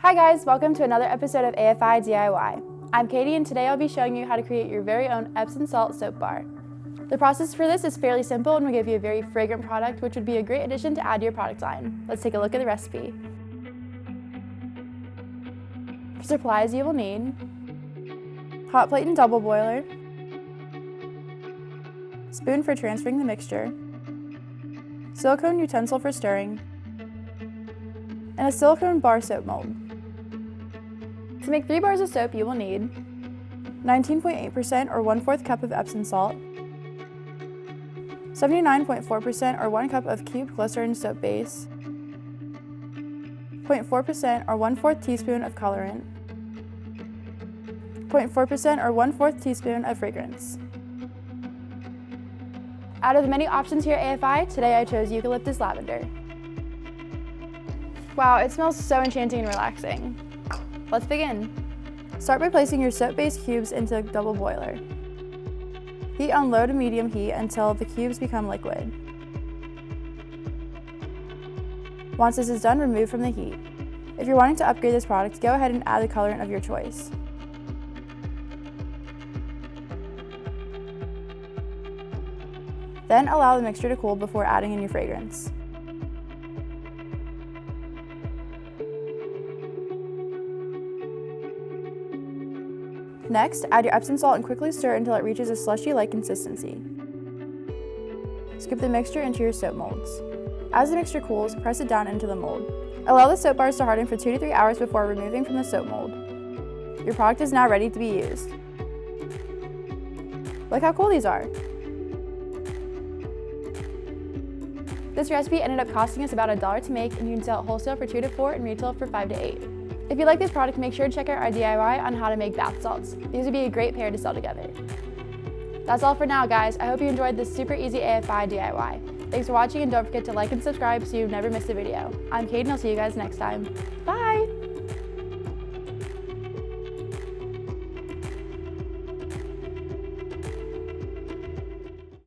Hi guys, welcome to another episode of AFI DIY. I'm Katie and today I'll be showing you how to create your very own Epsom Salt Soap Bar. The process for this is fairly simple and will give you a very fragrant product which would be a great addition to add to your product line. Let's take a look at the recipe. For supplies you will need hot plate and double boiler, spoon for transferring the mixture, silicone utensil for stirring, and a silicone bar soap mold. To make 3 bars of soap, you will need 19.8% or 1/4 cup of Epsom salt, 79.4% or 1 cup of cubed glycerin soap base, 0.4% or 1/4 teaspoon of colorant, 0.4% or 1/4 teaspoon of fragrance. Out of the many options here at AFI, today I chose Eucalyptus Lavender. Wow, it smells so enchanting and relaxing. Let's begin. Start by placing your soap-based cubes into a double boiler. Heat on low to medium heat until the cubes become liquid. Once this is done, remove from the heat. If you're wanting to upgrade this product, go ahead and add the colorant of your choice. Then allow the mixture to cool before adding in your fragrance. Next, add your Epsom salt and quickly stir until it reaches a slushy-like consistency. Scoop the mixture into your soap molds. As the mixture cools, press it down into the mold. Allow the soap bars to harden for 2 to 3 hours before removing from the soap mold. Your product is now ready to be used. Look how cool these are! This recipe ended up costing us about $1 to make, and you can sell it wholesale for 2 to 4 and retail for 5 to 8. If you like this product, make sure to check out our DIY on how to make bath salts. These would be a great pair to sell together. That's all for now, guys. I hope you enjoyed this super easy AFI DIY. Thanks for watching and don't forget to like and subscribe so you never miss a video. I'm Kate and I'll see you guys next time. Bye!